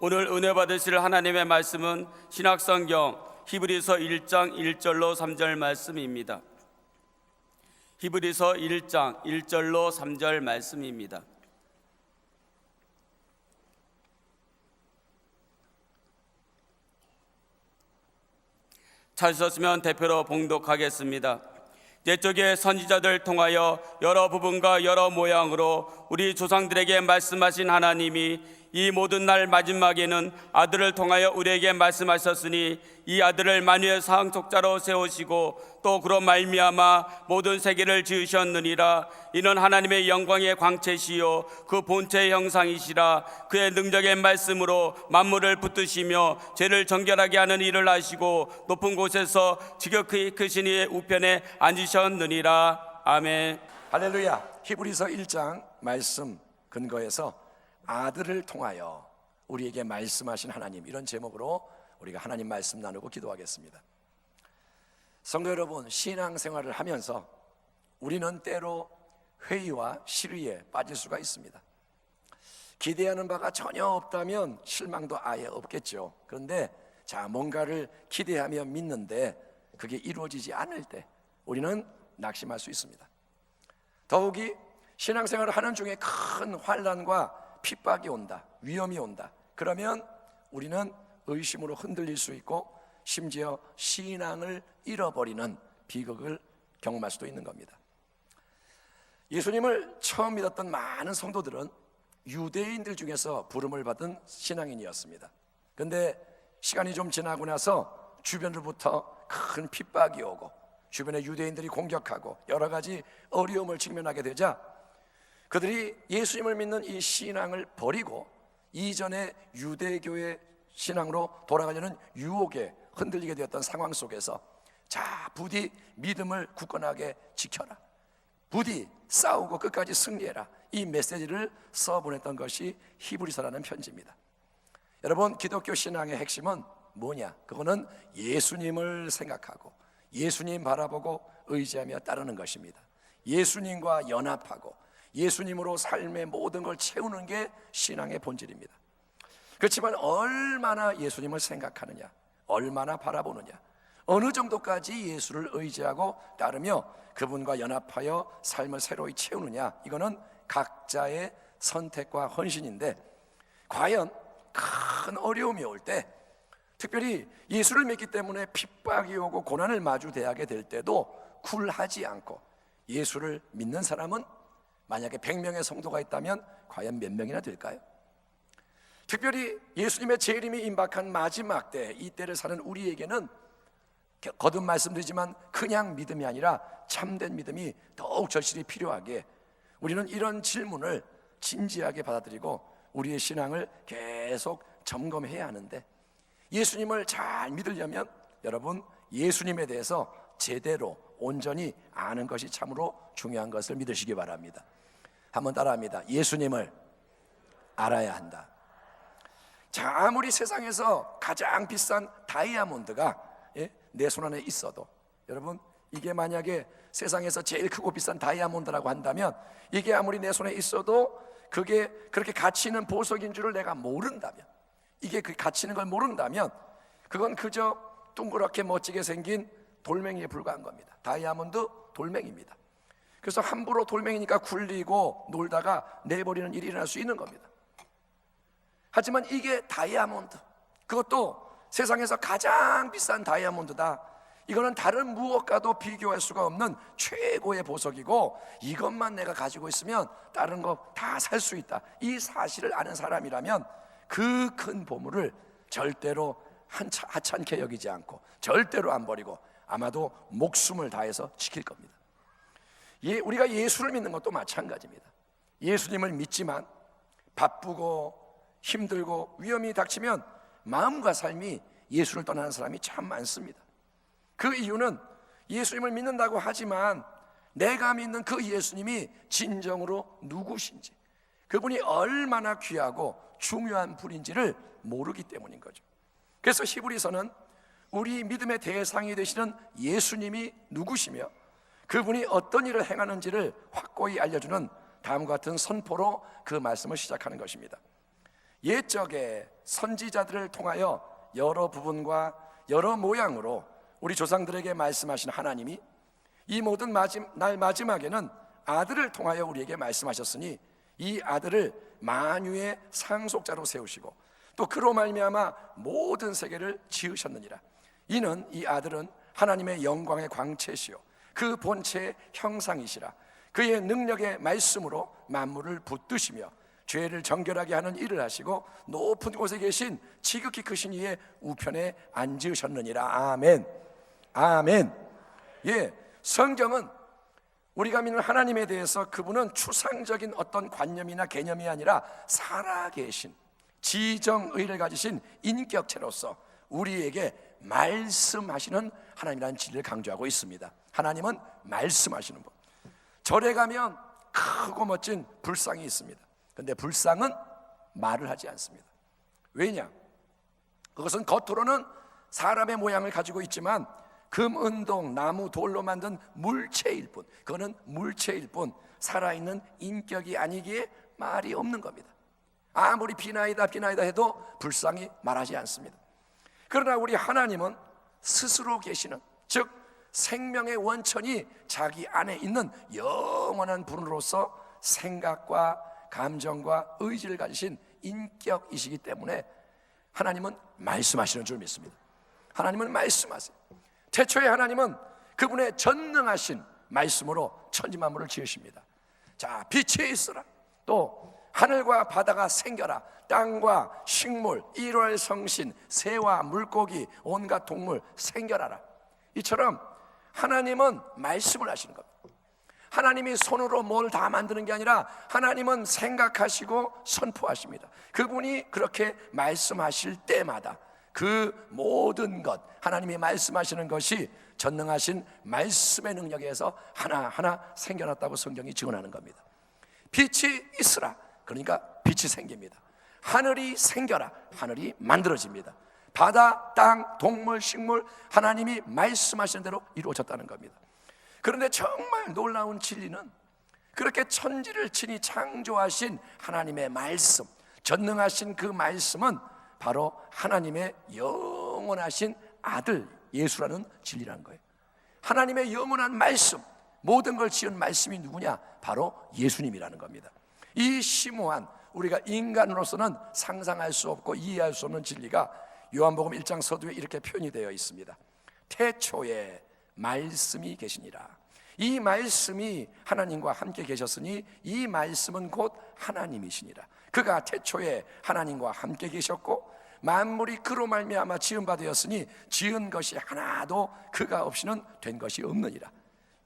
오늘 은혜 받으실 하나님의 말씀은 신약성경 히브리서 1장 1절로 3절 말씀입니다. 히브리서 1장 1절로 3절 말씀입니다. 찾으셨으면 대표로 봉독하겠습니다. 옛적의 선지자들 통하여 여러 부분과 여러 모양으로 우리 조상들에게 말씀하신 하나님이 이 모든 날 마지막에는 아들을 통하여 우리에게 말씀하셨으니 이 아들을 만유의 상속자로 세우시고 또 그로 말미암아 모든 세계를 지으셨느니라. 이는 하나님의 영광의 광채시요 그 본체의 형상이시라. 그의 능력의 말씀으로 만물을 붙드시며 죄를 정결하게 하는 일을 하시고 높은 곳에서 지극히 크신 이의 우편에 앉으셨느니라. 아멘. 할렐루야. 히브리서 1장 말씀 근거에서 아들을 통하여 우리에게 말씀하신 하나님, 이런 제목으로 우리가 하나님 말씀 나누고 기도하겠습니다. 성도 여러분, 신앙생활을 하면서 우리는 때로 회의와 시리에 빠질 수가 있습니다. 기대하는 바가 전혀 없다면 실망도 아예 없겠죠. 그런데 뭔가를 기대하며 믿는데 그게 이루어지지 않을 때 우리는 낙심할 수 있습니다. 더욱이 신앙생활을 하는 중에 큰 환난과 핍박이 온다, 위험이 온다. 그러면 우리는 의심으로 흔들릴 수 있고 심지어 신앙을 잃어버리는 비극을 경험할 수도 있는 겁니다. 예수님을 처음 믿었던 많은 성도들은 유대인들 중에서 부름을 받은 신앙인이었습니다. 그런데 시간이 좀 지나고 나서 주변으로부터 큰 핍박이 오고 주변의 유대인들이 공격하고 여러 가지 어려움을 직면하게 되자 그들이 예수님을 믿는 이 신앙을 버리고 이전의 유대교의 신앙으로 돌아가려는 유혹에 흔들리게 되었던 상황 속에서 부디 믿음을 굳건하게 지켜라, 부디 싸우고 끝까지 승리해라, 이 메시지를 써보냈던 것이 히브리서라는 편지입니다. 여러분, 기독교 신앙의 핵심은 뭐냐? 그거는 예수님을 생각하고 예수님 바라보고 의지하며 따르는 것입니다. 예수님과 연합하고 예수님으로 삶의 모든 걸 채우는 게 신앙의 본질입니다. 그렇지만 얼마나 예수님을 생각하느냐, 얼마나 바라보느냐, 어느 정도까지 예수를 의지하고 따르며 그분과 연합하여 삶을 새로이 채우느냐, 이거는 각자의 선택과 헌신인데, 과연 큰 어려움이 올 때, 특별히 예수를 믿기 때문에 핍박이 오고 고난을 마주대하게 될 때도 굴하지 않고 예수를 믿는 사람은 만약에 100명의 성도가 있다면 과연 몇 명이나 될까요? 특별히 예수님의 재림이 임박한 마지막 때, 이 때를 사는 우리에게는 거듭 말씀드리지만 그냥 믿음이 아니라 참된 믿음이 더욱 절실히 필요하기에 우리는 이런 질문을 진지하게 받아들이고 우리의 신앙을 계속 점검해야 하는데, 예수님을 잘 믿으려면 여러분, 예수님에 대해서 제대로 온전히 아는 것이 참으로 중요한 것을 믿으시기 바랍니다. 한번 따라합니다. 예수님을 알아야 한다. 아무리 세상에서 가장 비싼 다이아몬드가 내 손 안에 있어도, 여러분, 이게 만약에 세상에서 제일 크고 비싼 다이아몬드라고 한다면 이게 아무리 내 손에 있어도 그게 그렇게 가치 있는 보석인 줄을 내가 모른다면, 이게 그 가치 있는 걸 모른다면 그건 그저 둥그렇게 멋지게 생긴 돌멩이에 불과한 겁니다. 다이아몬드 돌멩이입니다. 그래서 함부로 돌멩이니까 굴리고 놀다가 내버리는 일이 일어날 수 있는 겁니다. 하지만 이게 다이아몬드, 그것도 세상에서 가장 비싼 다이아몬드다. 이거는 다른 무엇과도 비교할 수가 없는 최고의 보석이고 이것만 내가 가지고 있으면 다른 거 다 살 수 있다. 이 사실을 아는 사람이라면 그 큰 보물을 절대로 하찮게 여기지 않고 절대로 안 버리고 아마도 목숨을 다해서 지킬 겁니다. 우리가 예수를 믿는 것도 마찬가지입니다. 예수님을 믿지만 바쁘고 힘들고 위험이 닥치면 마음과 삶이 예수를 떠나는 사람이 참 많습니다. 그 이유는 예수님을 믿는다고 하지만 내가 믿는 그 예수님이 진정으로 누구신지, 그분이 얼마나 귀하고 중요한 분인지를 모르기 때문인 거죠. 그래서 히브리서는 우리 믿음의 대상이 되시는 예수님이 누구시며 그분이 어떤 일을 행하는지를 확고히 알려주는 다음과 같은 선포로 그 말씀을 시작하는 것입니다. 옛적에 선지자들을 통하여 여러 부분과 여러 모양으로 우리 조상들에게 말씀하신 하나님이 이 모든 날 마지막에는 아들을 통하여 우리에게 말씀하셨으니 이 아들을 만유의 상속자로 세우시고 또 그로 말미암아 모든 세계를 지으셨느니라. 이는 이 아들은 하나님의 영광의 광채시요 그 본체의 형상이시라. 그의 능력의 말씀으로 만물을 붙드시며 죄를 정결하게 하는 일을 하시고 높은 곳에 계신 지극히 크신 이의 우편에 앉으셨느니라. 아멘. 아멘. 예, 성경은 우리가 믿는 하나님에 대해서 그분은 추상적인 어떤 관념이나 개념이 아니라 살아계신 지정의를 가지신 인격체로서 우리에게 말씀하시는 하나님이라는 진리를 강조하고 있습니다. 하나님은 말씀하시는 분. 절에 가면 크고 멋진 불상이 있습니다. 그런데 불상은 말을 하지 않습니다. 왜냐? 그것은 겉으로는 사람의 모양을 가지고 있지만 금, 은동, 나무, 돌로 만든 물체일 뿐, 그거는 물체일 뿐 살아있는 인격이 아니기에 말이 없는 겁니다. 아무리 비나이다 해도 불상이 말하지 않습니다. 그러나 우리 하나님은 스스로 계시는, 즉 생명의 원천이 자기 안에 있는 영원한 분으로서 생각과 감정과 의지를 가지신 인격이시기 때문에 하나님은 말씀하시는 줄 믿습니다. 하나님은 말씀하세요. 태초에 하나님은 그분의 전능하신 말씀으로 천지만물을 지으십니다. 자, 빛이 있으라. 또 하늘과 바다가 생겨라. 땅과 식물, 일월 성신, 새와 물고기, 온갖 동물 생겨라라. 이처럼 하나님은 말씀을 하시는 겁니다. 하나님이 손으로 뭘 다 만드는 게 아니라 하나님은 생각하시고 선포하십니다. 그분이 그렇게 말씀하실 때마다 그 모든 것, 하나님이 말씀하시는 것이 전능하신 말씀의 능력에 의해서 하나하나 생겨났다고 성경이 증언하는 겁니다. 빛이 있으라. 그러니까 빛이 생깁니다. 하늘이 생겨라. 하늘이 만들어집니다. 바다, 땅, 동물, 식물, 하나님이 말씀하시는 대로 이루어졌다는 겁니다. 그런데 정말 놀라운 진리는 그렇게 천지를 친히 창조하신 하나님의 말씀, 전능하신 그 말씀은 바로 하나님의 영원하신 아들 예수라는 진리라는 거예요. 하나님의 영원한 말씀, 모든 걸 지은 말씀이 누구냐? 바로 예수님이라는 겁니다. 이 심오한 우리가 인간으로서는 상상할 수 없고 이해할 수 없는 진리가 요한복음 1장 서두에 이렇게 표현이 되어 있습니다. 태초에 말씀이 계시니라. 이 말씀이 하나님과 함께 계셨으니 이 말씀은 곧 하나님이시니라. 그가 태초에 하나님과 함께 계셨고 만물이 그로 말미암아 지은 바 되었으니 지은 것이 하나도 그가 없이는 된 것이 없느니라.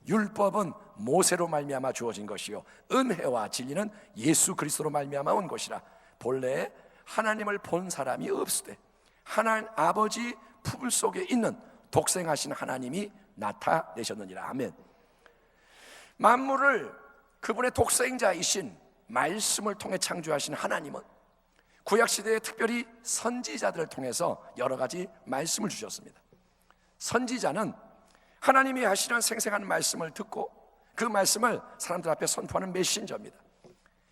율법은 모세로 말미암아 주어진 것이요 은혜와 진리는 예수 그리스도로 말미암아 온 것이라. 본래 하나님을 본 사람이 없으되 하나님 아버지 품 속에 있는 독생하신 하나님이 나타내셨느니라. 아멘. 만물을 그분의 독생자이신 말씀을 통해 창조하신 하나님은 구약시대에 특별히 선지자들을 통해서 여러 가지 말씀을 주셨습니다. 선지자는 하나님이 하시는 생생한 말씀을 듣고 그 말씀을 사람들 앞에 선포하는 메신저입니다.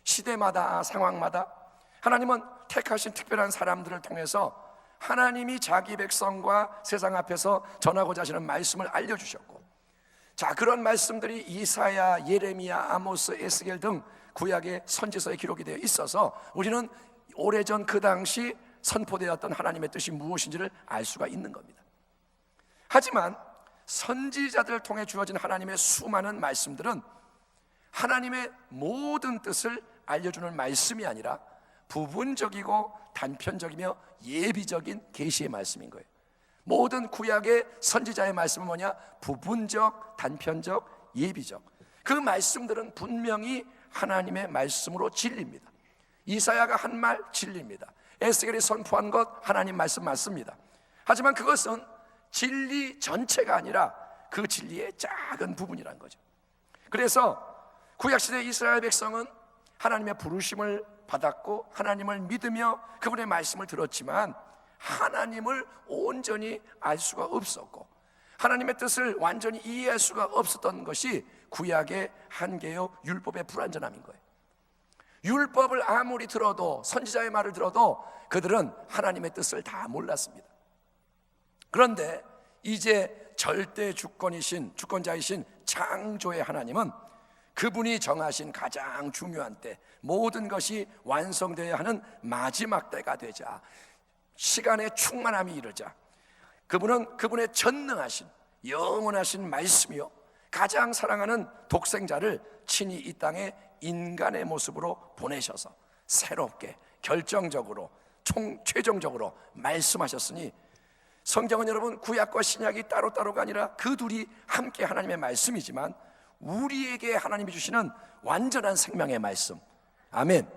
시대마다 상황마다 하나님은 택하신 특별한 사람들을 통해서 하나님이 자기 백성과 세상 앞에서 전하고자 하시는 말씀을 알려주셨고, 자, 그런 말씀들이 이사야, 예레미야, 아모스, 에스겔 등 구약의 선지서에 기록이 되어 있어서 우리는 오래전 그 당시 선포되었던 하나님의 뜻이 무엇인지를 알 수가 있는 겁니다. 하지만 선지자들을 통해 주어진 하나님의 수많은 말씀들은 하나님의 모든 뜻을 알려주는 말씀이 아니라 부분적이고 단편적이며 예비적인 계시의 말씀인 거예요. 모든 구약의 선지자의 말씀은 뭐냐? 부분적, 단편적, 예비적. 그 말씀들은 분명히 하나님의 말씀으로 진리입니다. 이사야가 한 말 진리입니다. 에스겔이 선포한 것 하나님 말씀 맞습니다. 하지만 그것은 진리 전체가 아니라 그 진리의 작은 부분이라는 거죠. 그래서 구약시대 이스라엘 백성은 하나님의 부르심을 받았고 하나님을 믿으며 그분의 말씀을 들었지만 하나님을 온전히 알 수가 없었고 하나님의 뜻을 완전히 이해할 수가 없었던 것이 구약의 한계요 율법의 불완전함인 거예요. 율법을 아무리 들어도, 선지자의 말을 들어도 그들은 하나님의 뜻을 다 몰랐습니다. 그런데 이제 절대 주권자이신 창조의 하나님은 그분이 정하신 가장 중요한 때, 모든 것이 완성되어야 하는 마지막 때가 되자, 시간의 충만함이 이르자, 그분은 그분의 전능하신 영원하신 말씀이요, 가장 사랑하는 독생자를 친히 이 땅에 인간의 모습으로 보내셔서 새롭게 결정적으로 최종적으로 말씀하셨으니, 성경은 여러분 구약과 신약이 따로따로가 아니라 그 둘이 함께 하나님의 말씀이지만 우리에게 하나님이 주시는 완전한 생명의 말씀, 아멘,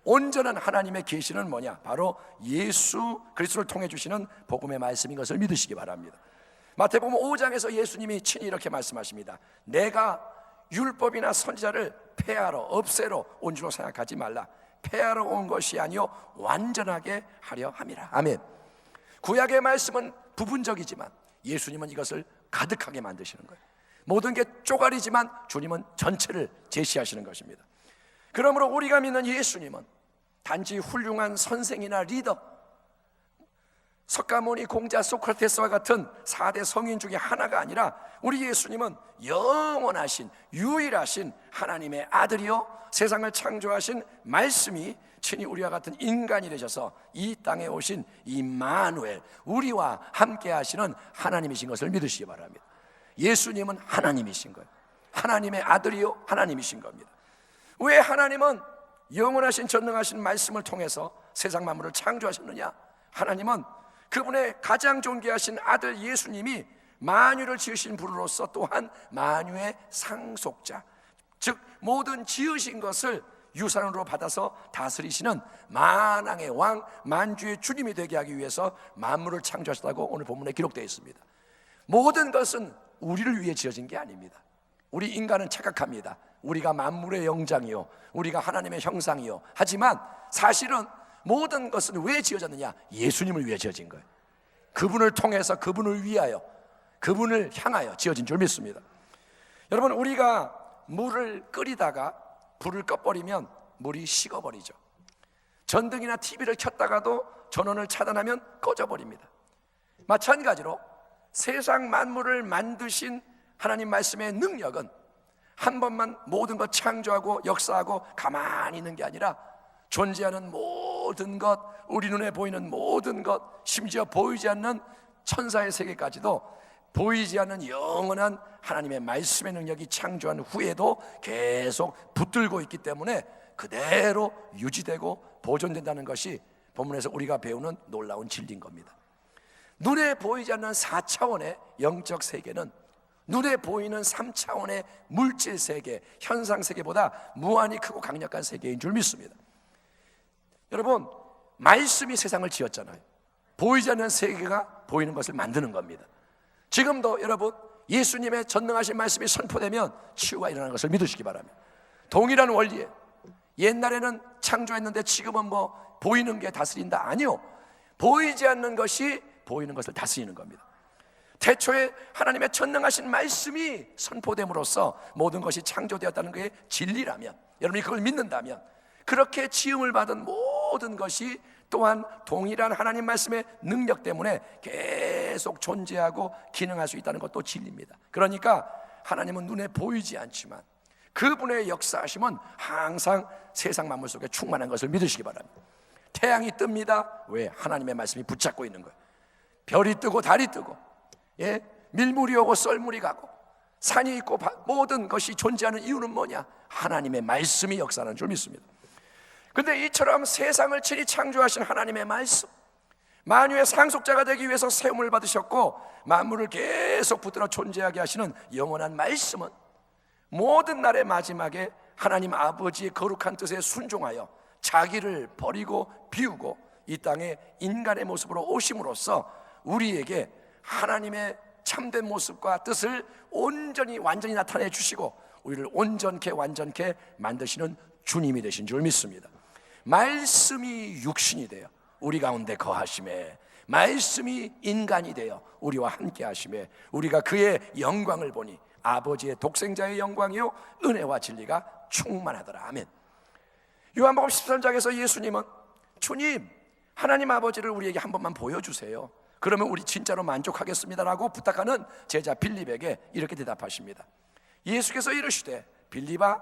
온전한 하나님의 계시는 뭐냐? 바로 예수 그리스도를 통해 주시는 복음의 말씀인 것을 믿으시기 바랍니다. 마태복음 5장에서 예수님이 친히 이렇게 말씀하십니다. 내가 율법이나 선지자를 폐하러 없애러 온 줄로 생각하지 말라. 폐하러 온 것이 아니요 완전하게 하려 함이라. 아멘. 구약의 말씀은 부분적이지만 예수님은 이것을 가득하게 만드시는 거예요. 모든 게 쪼가리지만 주님은 전체를 제시하시는 것입니다. 그러므로 우리가 믿는 예수님은 단지 훌륭한 선생이나 리더, 석가모니, 공자, 소크라테스와 같은 4대 성인 중에 하나가 아니라 우리 예수님은 영원하신 유일하신 하나님의 아들이요 세상을 창조하신 말씀이 친히 우리와 같은 인간이 되셔서 이 땅에 오신 임마누엘, 우리와 함께 하시는 하나님이신 것을 믿으시기 바랍니다. 예수님은 하나님이신 거예요. 하나님의 아들이요 하나님이신 겁니다. 왜 하나님은 영원하신 전능하신 말씀을 통해서 세상 만물을 창조하셨느냐? 하나님은 그분의 가장 존귀하신 아들 예수님이 만유를 지으신 분으로서 또한 만유의 상속자, 즉 모든 지으신 것을 유산으로 받아서 다스리시는 만왕의 왕, 만주의 주님이 되게 하기 위해서 만물을 창조하셨다고 오늘 본문에 기록되어 있습니다. 모든 것은 우리를 위해 지어진 게 아닙니다. 우리 인간은 착각합니다. 우리가 만물의 영장이요, 우리가 하나님의 형상이요. 하지만 사실은 모든 것은 왜 지어졌느냐? 예수님을 위해 지어진 거예요. 그분을 통해서, 그분을 위하여, 그분을 향하여 지어진 줄 믿습니다. 여러분, 우리가 물을 끓이다가 불을 꺼버리면 물이 식어버리죠. 전등이나 TV를 켰다가도 전원을 차단하면 꺼져버립니다. 마찬가지로 세상 만물을 만드신 하나님 말씀의 능력은 한 번만 모든 것 창조하고 역사하고 가만히 있는 게 아니라 존재하는 모든 것, 우리 눈에 보이는 모든 것, 심지어 보이지 않는 천사의 세계까지도 보이지 않는 영원한 하나님의 말씀의 능력이 창조한 후에도 계속 붙들고 있기 때문에 그대로 유지되고 보존된다는 것이 본문에서 우리가 배우는 놀라운 진리인 겁니다. 눈에 보이지 않는 4차원의 영적 세계는 눈에 보이는 3차원의 물질 세계, 현상 세계보다 무한히 크고 강력한 세계인 줄 믿습니다. 여러분, 말씀이 세상을 지었잖아요. 보이지 않는 세계가 보이는 것을 만드는 겁니다. 지금도 여러분, 예수님의 전능하신 말씀이 선포되면 치유가 일어나는 것을 믿으시기 바랍니다. 동일한 원리에 옛날에는 창조했는데 지금은 뭐 보이는 게 다스린다? 아니요, 보이지 않는 것이 보이는 것을 다스리는 겁니다. 태초에 하나님의 전능하신 말씀이 선포됨으로써 모든 것이 창조되었다는 게 진리라면, 여러분이 그걸 믿는다면, 그렇게 지음을 받은 모든 것이 또한 동일한 하나님 말씀의 능력 때문에 계속 존재하고 기능할 수 있다는 것도 진리입니다. 그러니까 하나님은 눈에 보이지 않지만 그분의 역사하심은 항상 세상 만물 속에 충만한 것을 믿으시기 바랍니다. 태양이 뜹니다. 왜? 하나님의 말씀이 붙잡고 있는 거예요. 별이 뜨고 달이 뜨고, 밀물이 오고 썰물이 가고 산이 있고 모든 것이 존재하는 이유는 뭐냐? 하나님의 말씀이 역사하는 줄 믿습니다. 그런데 이처럼 세상을 친히 창조하신 하나님의 말씀, 만유의 상속자가 되기 위해서 세움을 받으셨고 만물을 계속 붙들어 존재하게 하시는 영원한 말씀은 모든 날의 마지막에 하나님 아버지의 거룩한 뜻에 순종하여 자기를 버리고 비우고 이 땅에 인간의 모습으로 오심으로써 우리에게 하나님의 참된 모습과 뜻을 온전히 완전히 나타내 주시고 우리를 온전케 완전케 만드시는 주님이 되신 줄 믿습니다. 말씀이 육신이 되어 우리 가운데 거하심에, 말씀이 인간이 되어 우리와 함께 하심에 우리가 그의 영광을 보니 아버지의 독생자의 영광이요 은혜와 진리가 충만하더라. 아멘. 요한복음 13장에서 예수님은 주님, 하나님 아버지를 우리에게 한 번만 보여주세요. 그러면 우리 진짜로 만족하겠습니다라고 부탁하는 제자 빌립에게 이렇게 대답하십니다. 예수께서 이르시되 빌립아,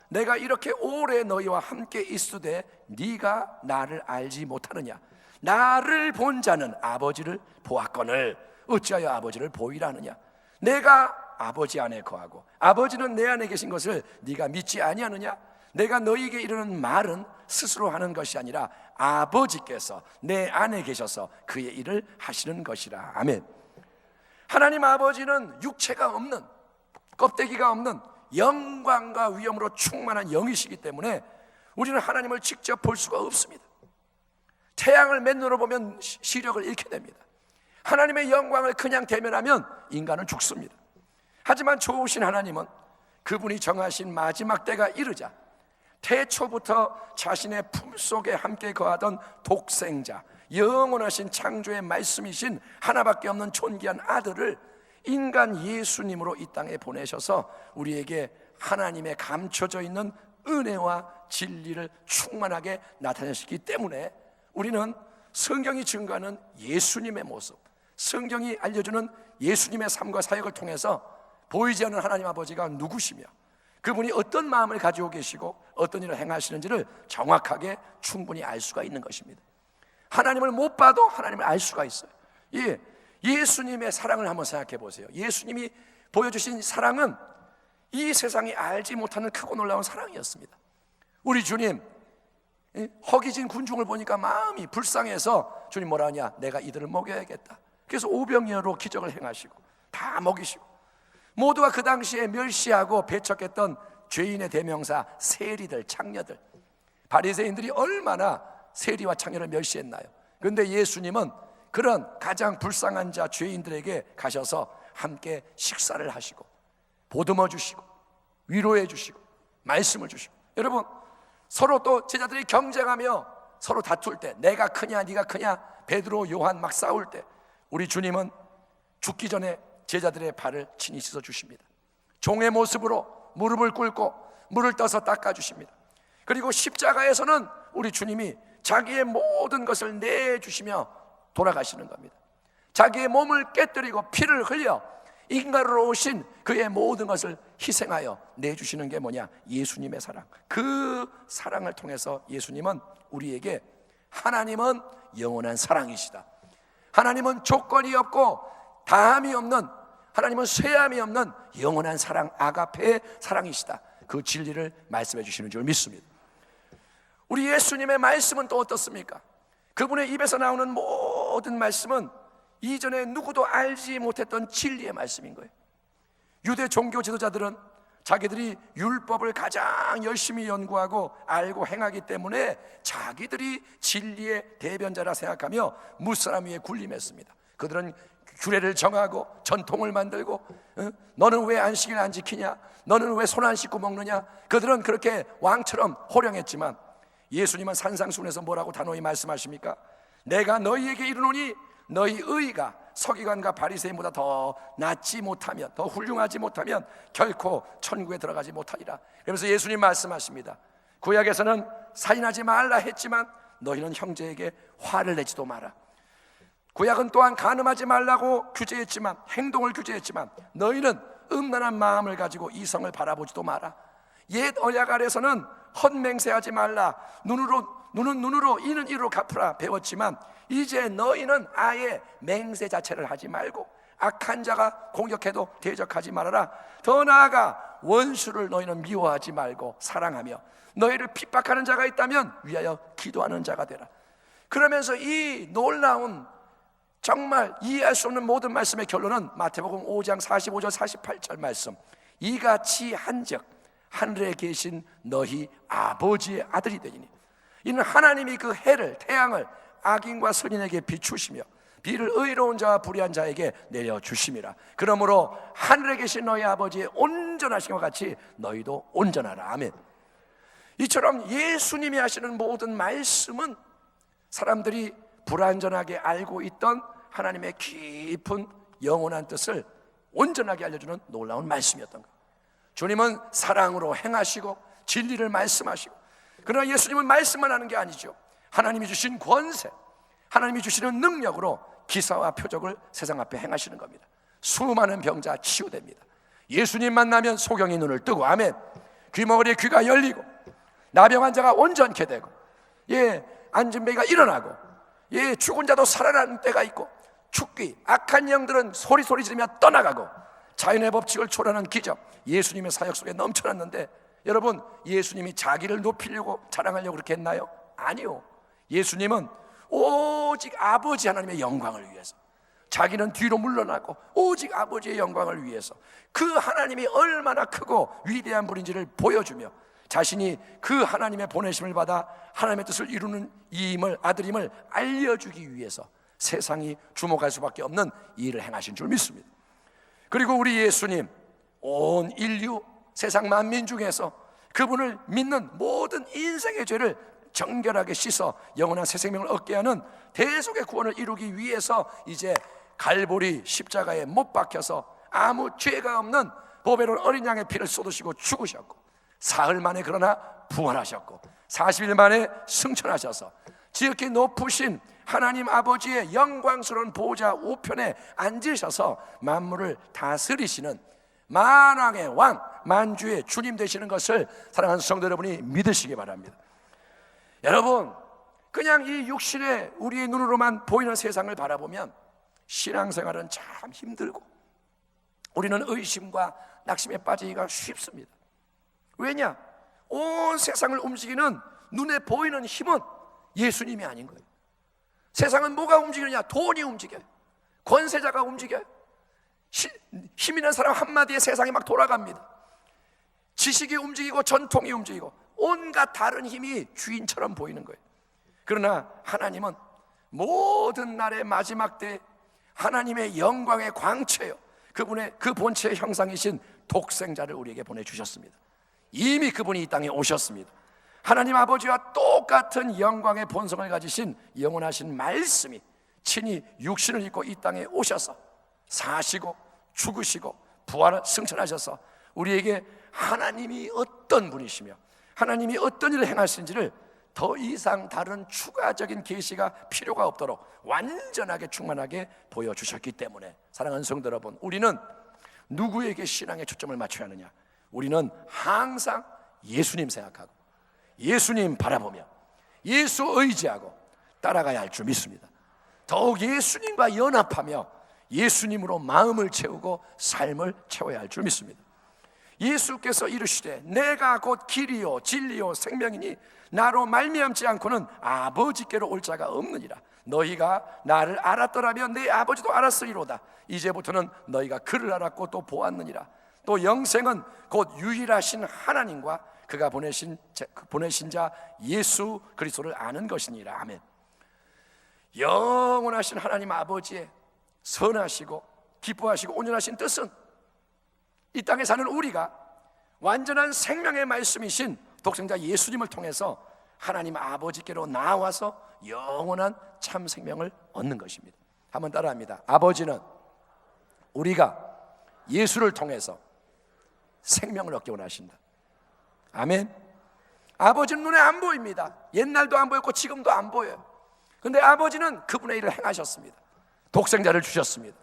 내가 이렇게 오래 너희와 함께 있으되 네가 나를 알지 못하느냐? 나를 본 자는 아버지를 보았거늘 어찌하여 아버지를 보이라 하느냐? 내가 아버지 안에 거하고 아버지는 내 안에 계신 것을 네가 믿지 아니하느냐? 내가 너희에게 이르는 말은 스스로 하는 것이 아니라 아버지께서 내 안에 계셔서 그의 일을 하시는 것이라. 아멘. 하나님 아버지는 육체가 없는, 껍데기가 없는 영광과 위엄으로 충만한 영이시기 때문에 우리는 하나님을 직접 볼 수가 없습니다. 태양을 맨눈으로 보면 시력을 잃게 됩니다. 하나님의 영광을 그냥 대면하면 인간은 죽습니다. 하지만 좋으신 하나님은 그분이 정하신 마지막 때가 이르자 태초부터 자신의 품속에 함께 거하던 독생자, 영원하신 창조의 말씀이신 하나밖에 없는 존귀한 아들을 인간 예수님으로 이 땅에 보내셔서 우리에게 하나님의 감춰져 있는 은혜와 진리를 충만하게 나타내셨기 때문에 우리는 성경이 증거하는 예수님의 모습, 성경이 알려주는 예수님의 삶과 사역을 통해서 보이지 않는 하나님 아버지가 누구시며 그분이 어떤 마음을 가지고 계시고 어떤 일을 행하시는지를 정확하게 충분히 알 수가 있는 것입니다. 하나님을 못 봐도 하나님을 알 수가 있어요. 예수님의 사랑을 한번 생각해 보세요. 예수님이 보여주신 사랑은 이 세상이 알지 못하는 크고 놀라운 사랑이었습니다. 우리 주님, 허기진 군중을 보니까 마음이 불쌍해서 주님 뭐라 하냐? 내가 이들을 먹여야겠다. 그래서 오병이어로 기적을 행하시고 다 먹이시고, 모두가 그 당시에 멸시하고 배척했던 죄인의 대명사 세리들, 창녀들, 바리새인들이 얼마나 세리와 창녀를 멸시했나요? 그런데 예수님은 그런 가장 불쌍한 자 죄인들에게 가셔서 함께 식사를 하시고 보듬어 주시고 위로해 주시고 말씀을 주시고, 여러분 서로 또 제자들이 경쟁하며 서로 다툴 때 내가 크냐 네가 크냐 베드로 요한 막 싸울 때 우리 주님은 죽기 전에 제자들의 발을 친히 씻어 주십니다. 종의 모습으로 무릎을 꿇고 물을 떠서 닦아 주십니다. 그리고 십자가에서는 우리 주님이 자기의 모든 것을 내주시며 돌아가시는 겁니다. 자기의 몸을 깨뜨리고 피를 흘려 인간으로 오신 그의 모든 것을 희생하여 내주시는 게 뭐냐? 예수님의 사랑. 그 사랑을 통해서 예수님은 우리에게 하나님은 영원한 사랑이시다, 하나님은 조건이 없고 다함이 없는, 하나님은 쇠함이 없는 영원한 사랑, 아가페의 사랑이시다, 그 진리를 말씀해 주시는 줄 믿습니다. 우리 예수님의 말씀은 또 어떻습니까? 그분의 입에서 나오는 모든 말씀은 이전에 누구도 알지 못했던 진리의 말씀인 거예요. 유대 종교 지도자들은 자기들이 율법을 가장 열심히 연구하고 알고 행하기 때문에 자기들이 진리의 대변자라 생각하며 무사람 위에 군림했습니다. 그들은 규례를 정하고 전통을 만들고, 너는 왜 안식일 안 지키냐, 너는 왜 손 안 씻고 먹느냐, 그들은 그렇게 왕처럼 호령했지만 예수님은 산상수훈에서 뭐라고 단호히 말씀하십니까? 내가 너희에게 이르노니 너희 의가 서기관과 바리새인보다 더 낫지 못하면, 더 훌륭하지 못하면 결코 천국에 들어가지 못하리라. 그러면서 예수님 말씀하십니다. 구약에서는 살인하지 말라 했지만 너희는 형제에게 화를 내지도 마라. 구약은 또한 간음하지 말라고 규제했지만, 행동을 규제했지만 너희는 음란한 마음을 가지고 이성을 바라보지도 마라. 옛 언약 아래서는 헛맹세하지 말라, 눈은 눈으로 이는 이로 갚으라 배웠지만 이제 너희는 아예 맹세 자체를 하지 말고 악한 자가 공격해도 대적하지 말아라. 더 나아가 원수를 너희는 미워하지 말고 사랑하며 너희를 핍박하는 자가 있다면 위하여 기도하는 자가 되라. 그러면서 이 놀라운, 정말 이해할 수 없는 모든 말씀의 결론은 마태복음 5장 45절 48절 말씀, 이같이 한즉 하늘에 계신 너희 아버지의 아들이 되리니 이는 하나님이 그 해를, 태양을 악인과 선인에게 비추시며 비를 의로운 자와 불의한 자에게 내려주심이라. 그러므로 하늘에 계신 너희 아버지의 온전하심과 같이 너희도 온전하라. 아멘. 이처럼 예수님이 하시는 모든 말씀은 사람들이 불완전하게 알고 있던 하나님의 깊은 영원한 뜻을 온전하게 알려주는 놀라운 말씀이었던 것. 주님은 사랑으로 행하시고 진리를 말씀하시고 그러나 예수님은 말씀만 하는 게 아니죠. 하나님이 주신 권세, 하나님이 주시는 능력으로 기사와 표적을 세상 앞에 행하시는 겁니다. 수많은 병자 치유됩니다. 예수님 만나면 소경이 눈을 뜨고, 아멘, 귀머거리의 귀가 열리고, 나병 환자가 온전케 되고, 안진뱅이가 일어나고, 죽은 자도 살아나는 때가 있고, 축귀, 악한 영들은 소리 지르며 떠나가고, 자연의 법칙을 초월하는 기적, 예수님의 사역 속에 넘쳐났는데, 여러분, 예수님이 자기를 높이려고 자랑하려고 그렇게 했나요? 아니요. 예수님은 오직 아버지 하나님의 영광을 위해서, 자기는 뒤로 물러나고 오직 아버지의 영광을 위해서 그 하나님이 얼마나 크고 위대한 분인지를 보여주며, 자신이 그 하나님의 보내심을 받아 하나님의 뜻을 이루는 이임을, 아들임을 알려주기 위해서 세상이 주목할 수밖에 없는 이 일을 행하신 줄 믿습니다. 그리고 우리 예수님, 온 인류 세상 만민 중에서 그분을 믿는 모든 인생의 죄를 정결하게 씻어 영원한 새 생명을 얻게 하는 대속의 구원을 이루기 위해서 이제 갈보리 십자가에 못 박혀서 아무 죄가 없는 보배로운 어린 양의 피를 쏟으시고 죽으셨고, 사흘 만에 그러나 부활하셨고, 40일 만에 승천하셔서 지극히 높으신 하나님 아버지의 영광스러운 보좌 우편에 앉으셔서 만물을 다스리시는 만왕의 왕, 만주의 주님 되시는 것을 사랑하는 성도 여러분이 믿으시기 바랍니다. 여러분, 그냥 이 육신의 우리의 눈으로만 보이는 세상을 바라보면 신앙생활은 참 힘들고 우리는 의심과 낙심에 빠지기가 쉽습니다. 왜냐? 온 세상을 움직이는 눈에 보이는 힘은 예수님이 아닌 거예요. 세상은 뭐가 움직이느냐? 돈이 움직여요. 권세자가 움직여요. 힘 있는 사람 한마디에 세상이 막 돌아갑니다. 지식이 움직이고 전통이 움직이고 온갖 다른 힘이 주인처럼 보이는 거예요. 그러나 하나님은 모든 날의 마지막 때 하나님의 영광의 광채요, 그분의 그 본체의 형상이신 독생자를 우리에게 보내주셨습니다. 이미 그분이 이 땅에 오셨습니다. 하나님 아버지와 똑같은 영광의 본성을 가지신 영원하신 말씀이 친히 육신을 입고 이 땅에 오셔서 사시고 죽으시고 부활 승천하셔서 우리에게 하나님이 어떤 분이시며 하나님이 어떤 일을 행하시는지를 더 이상 다른 추가적인 계시가 필요가 없도록 완전하게 충만하게 보여주셨기 때문에, 사랑하는 성도 여러분, 우리는 누구에게 신앙의 초점을 맞춰야 하느냐? 우리는 항상 예수님 생각하고 예수님 바라보며 예수 의지하고 따라가야 할 줄 믿습니다. 더욱 예수님과 연합하며 예수님으로 마음을 채우고 삶을 채워야 할 줄 믿습니다. 예수께서 이르시되 내가 곧 길이요 진리요 생명이니 나로 말미암지 않고는 아버지께로 올 자가 없느니라. 너희가 나를 알았더라면 내 아버지도 알았으리로다. 이제부터는 너희가 그를 알았고 또 보았느니라. 또 영생은 곧 유일하신 하나님과 그가 보내신 자 예수 그리스도를 아는 것이니라. 아멘. 영원하신 하나님 아버지의 선하시고 기뻐하시고 온전하신 뜻은 이 땅에 사는 우리가 완전한 생명의 말씀이신 독생자 예수님을 통해서 하나님 아버지께로 나와서 영원한 참 생명을 얻는 것입니다. 한번 따라합니다. 아버지는 우리가 예수를 통해서 생명을 얻기 원하신다. 아멘. 아버지는 눈에 안 보입니다. 옛날도 안 보였고 지금도 안 보여요. 그런데 아버지는 그분의 일을 행하셨습니다. 독생자를 주셨습니다.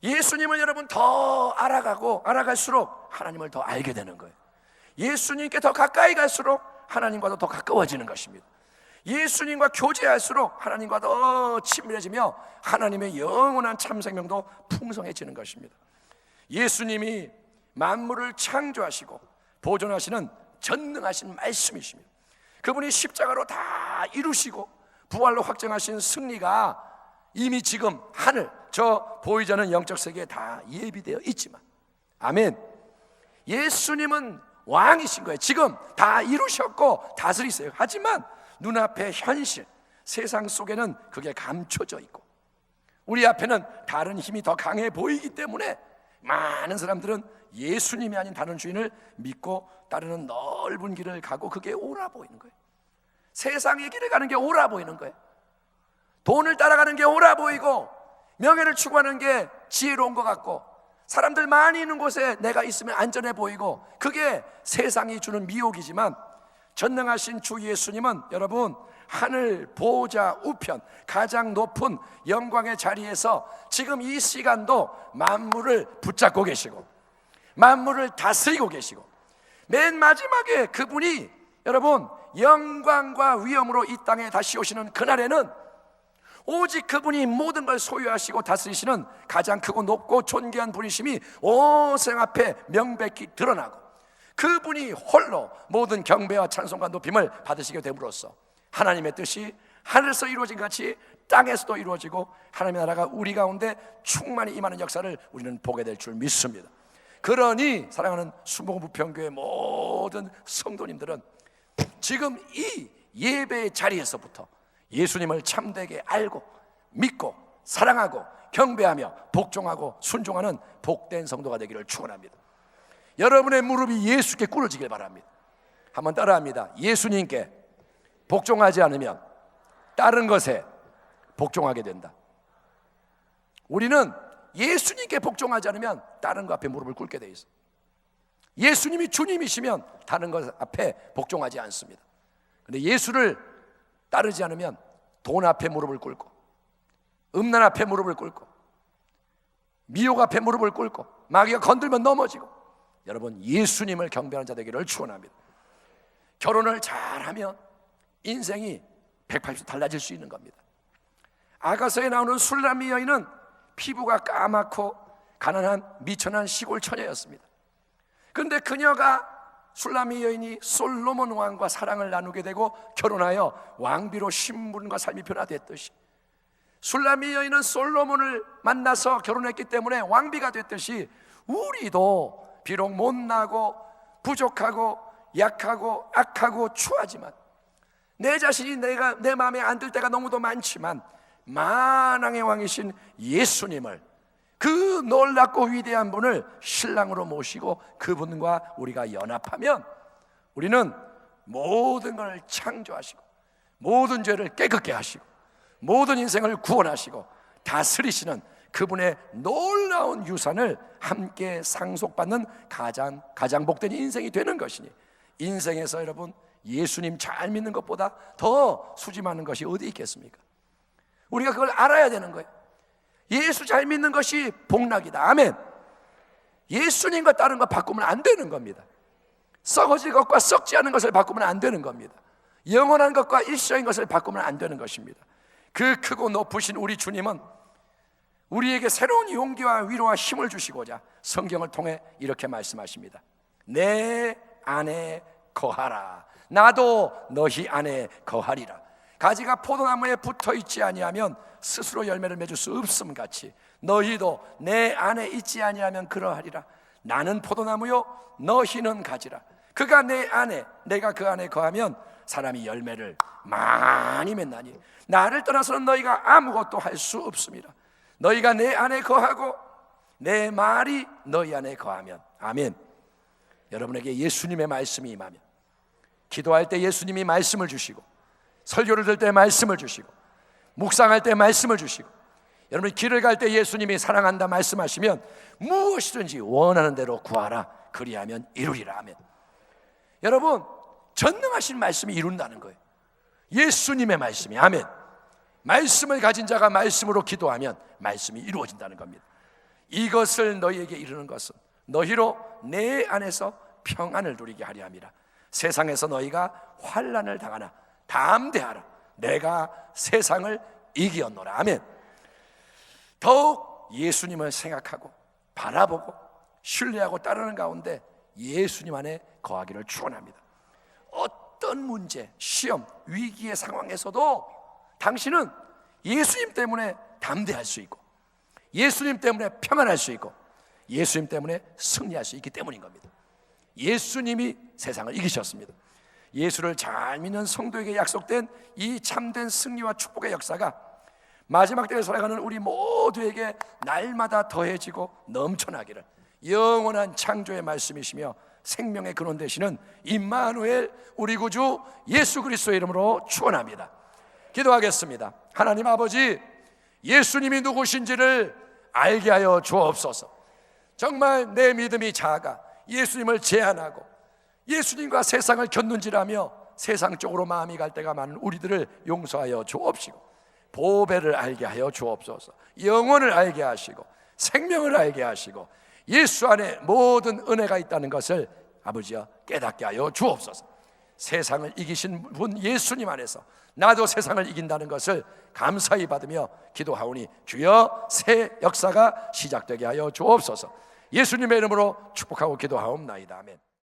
예수님을 여러분 더 알아가고 알아갈수록 하나님을 더 알게 되는 거예요. 예수님께 더 가까이 갈수록 하나님과도 더 가까워지는 것입니다. 예수님과 교제할수록 하나님과 더 친밀해지며 하나님의 영원한 참 생명도 풍성해지는 것입니다. 예수님이 만물을 창조하시고 보존하시는 전능하신 말씀이십니다. 그분이 십자가로 다 이루시고 부활로 확정하신 승리가 이미 지금 하늘 저 보이지 않는 영적 세계에 다 예비되어 있지만, 아멘, 예수님은 왕이신 거예요. 지금 다 이루셨고 다스리세요. 하지만 눈앞의 현실 세상 속에는 그게 감춰져 있고 우리 앞에는 다른 힘이 더 강해 보이기 때문에 많은 사람들은 예수님이 아닌 다른 주인을 믿고 따르는 넓은 길을 가고 그게 옳아 보이는 거예요. 세상의 길을 가는 게 옳아 보이는 거예요. 돈을 따라가는 게 옳아 보이고 명예를 추구하는 게 지혜로운 것 같고 사람들 많이 있는 곳에 내가 있으면 안전해 보이고 그게 세상이 주는 미혹이지만 전능하신 주 예수님은 여러분 하늘 보좌 우편 가장 높은 영광의 자리에서 지금 이 시간도 만물을 붙잡고 계시고 만물을 다스리고 계시고 맨 마지막에 그분이 여러분 영광과 위엄으로 이 땅에 다시 오시는 그날에는 오직 그분이 모든 걸 소유하시고 다스리시는 가장 크고 높고 존귀한 분이심이 온 세상 앞에 명백히 드러나고 그분이 홀로 모든 경배와 찬송과 높임을 받으시게 됨으로써 하나님의 뜻이 하늘에서 이루어진 같이 땅에서도 이루어지고 하나님의 나라가 우리 가운데 충만히 임하는 역사를 우리는 보게 될 줄 믿습니다. 그러니 사랑하는 순복음부평교회 모든 성도님들은 지금 이 예배의 자리에서부터 예수님을 참되게 알고 믿고 사랑하고 경배하며 복종하고 순종하는 복된 성도가 되기를 축원합니다. 여러분의 무릎이 예수께 꿇어지길 바랍니다. 한번 따라합니다. 예수님께 복종하지 않으면 다른 것에 복종하게 된다. 우리는 예수님께 복종하지 않으면 다른 것 앞에 무릎을 꿇게 돼 있어. 예수님이 주님이시면 다른 것 앞에 복종하지 않습니다. 그런데 예수를 따르지 않으면 돈 앞에 무릎을 꿇고 음란 앞에 무릎을 꿇고 미혹 앞에 무릎을 꿇고 마귀가 건들면 넘어지고 여러분 예수님을 경배하는 자 되기를 축원합니다. 결혼을 잘하면 인생이 180도 달라질 수 있는 겁니다. 아가서에 나오는 술람미 여인은 피부가 까맣고 가난한 미천한 시골 처녀였습니다. 그런데 그녀가 술람미 여인이 솔로몬 왕과 사랑을 나누게 되고 결혼하여 왕비로 신분과 삶이 변화됐듯이 술람미 여인은 솔로몬을 만나서 결혼했기 때문에 왕비가 됐듯이 우리도 비록 못나고 부족하고 약하고 악하고 추하지만 내 자신이 내 마음에 안 들 때가 너무도 많지만 만왕의 왕이신 예수님을 그 놀랍고 위대한 분을 신랑으로 모시고 그분과 우리가 연합하면 우리는 모든 걸 창조하시고 모든 죄를 깨끗게 하시고 모든 인생을 구원하시고 다스리시는 그분의 놀라운 유산을 함께 상속받는 가장 복된 인생이 되는 것이니 인생에서 여러분 예수님 잘 믿는 것보다 더 수지 많은 것이 어디 있겠습니까? 우리가 그걸 알아야 되는 거예요. 예수 잘 믿는 것이 복락이다. 아멘. 예수님과 다른 거 바꾸면 안 되는 겁니다. 썩어질 것과 썩지 않은 것을 바꾸면 안 되는 겁니다. 영원한 것과 일시적인 것을 바꾸면 안 되는 것입니다. 그 크고 높으신 우리 주님은 우리에게 새로운 용기와 위로와 힘을 주시고자 성경을 통해 이렇게 말씀하십니다. 내 안에 거하라. 나도 너희 안에 거하리라. 가지가 포도나무에 붙어있지 아니하면 스스로 열매를 맺을 수 없음 같이 너희도 내 안에 있지 아니하면 그러하리라. 나는 포도나무요 너희는 가지라. 그가 내 안에 내가 그 안에 거하면 사람이 열매를 많이 맺나니 나를 떠나서는 너희가 아무것도 할 수 없습니다. 너희가 내 안에 거하고 내 말이 너희 안에 거하면 아멘. 여러분에게 예수님의 말씀이 임하면 기도할 때 예수님이 말씀을 주시고 설교를 들 때 말씀을 주시고 묵상할 때 말씀을 주시고 여러분이 길을 갈 때 예수님이 사랑한다 말씀하시면 무엇이든지 원하는 대로 구하라 그리하면 이루리라. 아멘. 여러분 전능하신 말씀이 이룬다는 거예요. 예수님의 말씀이 아멘. 말씀을 가진 자가 말씀으로 기도하면 말씀이 이루어진다는 겁니다. 이것을 너희에게 이루는 것은 너희로 내 안에서 평안을 누리게 하려 함이라. 세상에서 너희가 환난을 당하나 담대하라. 내가 세상을 이기었노라. 아멘. 더욱 예수님을 생각하고 바라보고 신뢰하고 따르는 가운데 예수님 안에 거하기를 축원합니다. 어떤 문제, 시험, 위기의 상황에서도 당신은 예수님 때문에 담대할 수 있고 예수님 때문에 평안할 수 있고 예수님 때문에 승리할 수 있기 때문인 겁니다. 예수님이 세상을 이기셨습니다. 예수를 잘 믿는 성도에게 약속된 이 참된 승리와 축복의 역사가 마지막 때에 살아가는 우리 모두에게 날마다 더해지고 넘쳐나기를 영원한 창조의 말씀이시며 생명의 근원 되시는 임마누엘 우리 구주 예수 그리스도의 이름으로 축원합니다. 기도하겠습니다. 하나님 아버지, 예수님이 누구신지를 알게 하여 주옵소서. 정말 내 믿음이 작아 예수님을 제한하고 예수님과 세상을 견눈질하며 세상 쪽으로 마음이 갈 때가 많은 우리들을 용서하여 주옵시고, 보배를 알게 하여 주옵소서. 영혼을 알게 하시고 생명을 알게 하시고 예수 안에 모든 은혜가 있다는 것을 아버지여 깨닫게 하여 주옵소서. 세상을 이기신 분 예수님 안에서 나도 세상을 이긴다는 것을 감사히 받으며 기도하오니 주여 새 역사가 시작되게 하여 주옵소서. 예수님의 이름으로 축복하고 기도하옵나이다. 아멘.